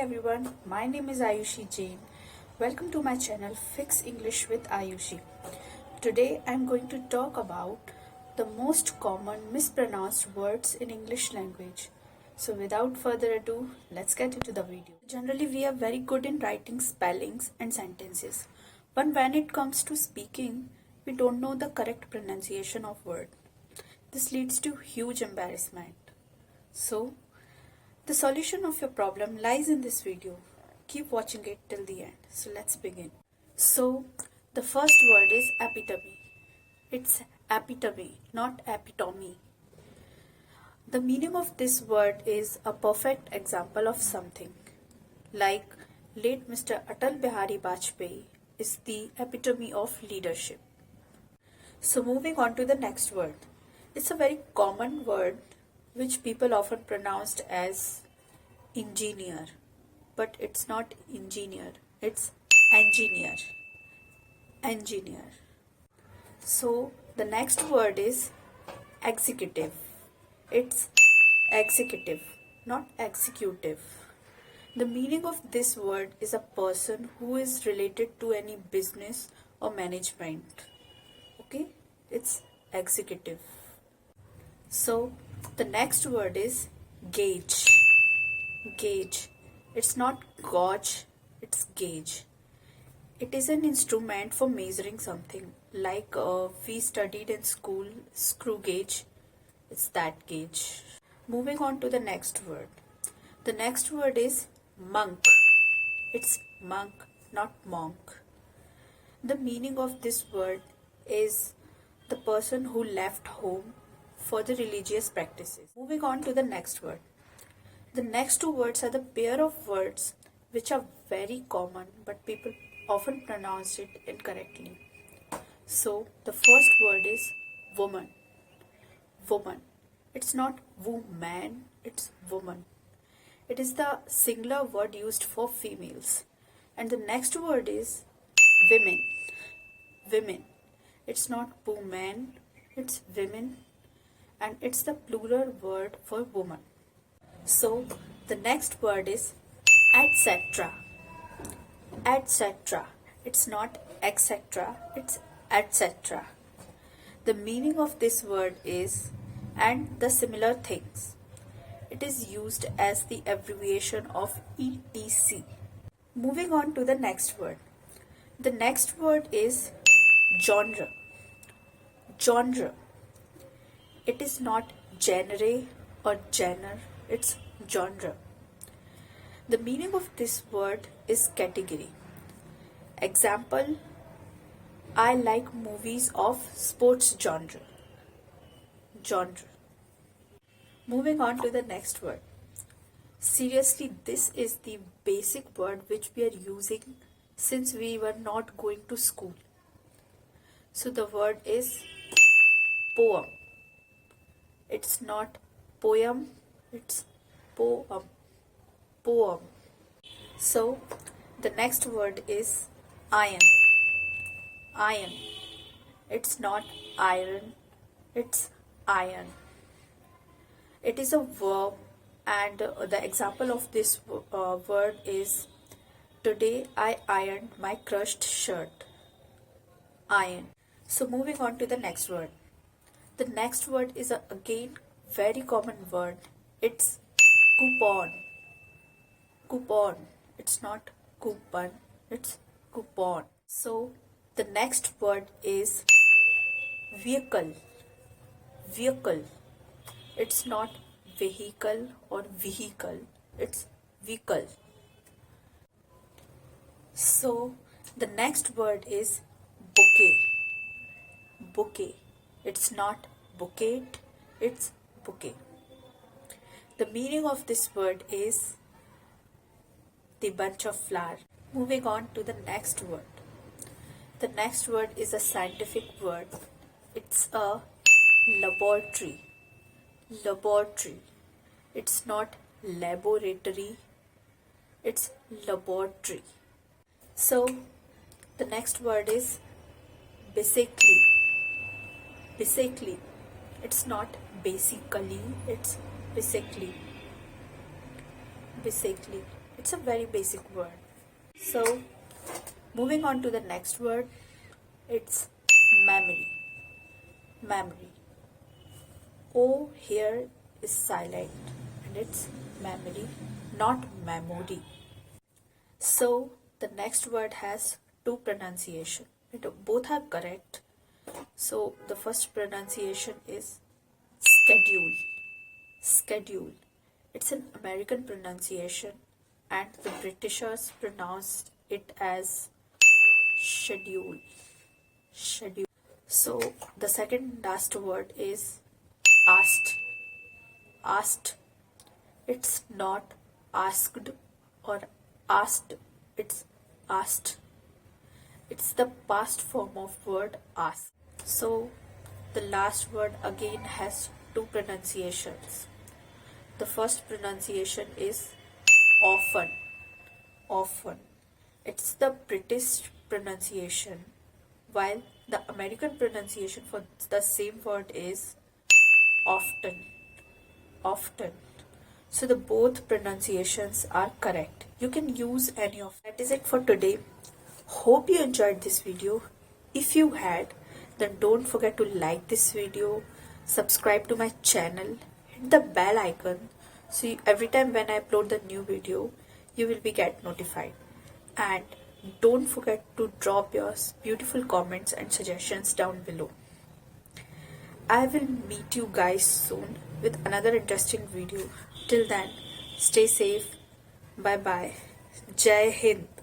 everyone, my name is Ayushi Jain. Welcome to my channel Fix English with Ayushi. Today I am going to talk about the most common mispronounced words in English language. So without further ado, let's get into the video. Generally we are very good in writing spellings and sentences, but when it comes to speaking, we don't know the correct pronunciation of word. This leads to huge embarrassment. So the solution of your problem lies in this video. Keep watching it till the end. So let's begin. So the first word is epitome. It's epitome, not epitome. The meaning of this word is a perfect example of something. Like late Mr. Atal Bihari Vajpayee is the epitome of leadership. So moving on to the next word. It's a very common word which people often pronounced as engineer, but it's not engineer, it's engineer. Engineer. So the next word is executive. It's executive, not executive. The meaning of this word is a person who is related to any business or management. Okay, it's executive. So the next word is gauge. Gauge. It's not gauge, it's gauge. It is an instrument for measuring something. Like we studied in school, screw gauge. It's that gauge. Moving on to the next word. The next word is monk. It's monk, not monk. The meaning of this word is the person who left home for the religious practices. Moving on to the next word. The next two words are the pair of words which are very common but people often pronounce it incorrectly. So the first word is woman. Woman. It's not woman, it's woman. It is the singular word used for females. And the next word is women. Women. It's not woman, it's women. And it's the plural word for woman. So the next word is etc. Etc. It's not etc. It's etc. The meaning of this word is and the similar things. It is used as the abbreviation of etc. Moving on to the next word. The next word is genre. Genre. It is not genre or genre, it's genre. The meaning of this word is category. Example, I like movies of sports genre. Genre. Moving on to the next word. Seriously, this is the basic word which we are using since we were not going to school. So the word is poem. It's not poem, it's poem. Poem. So the next word is iron. Iron. It's not iron, it's iron. It is a verb, and the example of this word is today I ironed my crushed shirt. Iron. So moving on to the next word. The next word is again very common word. It's coupon. Coupon. It's not coupon, it's coupon. So the next word is vehicle. Vehicle. It's not vehicle or vehicle, it's vehicle. So the next word is bouquet. Bouquet. It's not bouquet, it's bouquet. The meaning of this word is the bunch of flower. Moving on to the next word. The next word is a scientific word. It's a laboratory. Laboratory. It's not laboratory, it's laboratory. So the next word is basically. Basically. It's not basically, it's basically. Basically. It's a very basic word. So, moving on to the next word, it's memory. Memory. O here is silent and it's memory, not memory. So, the next word has two pronunciation. Both are correct. So, the first pronunciation is schedule. Schedule. It's an American pronunciation and the Britishers pronounced it as schedule. Schedule. So the second last word is asked. Asked. It's not asked or asked. It's asked. It's the past form of word ask. So the last word again has two pronunciations. The first pronunciation is often. Often. It's the British pronunciation, while the American pronunciation for the same word is often. Often. So the both pronunciations are correct. You can use any of. That is it for today. Hope you enjoyed this video. If you had, then don't forget to like this video, subscribe to my channel, hit the bell icon so every time when I upload the new video, you will be get notified. And don't forget to drop your beautiful comments and suggestions down below. I will meet you guys soon with another interesting video. Till then, stay safe. Bye bye. Jai Hind.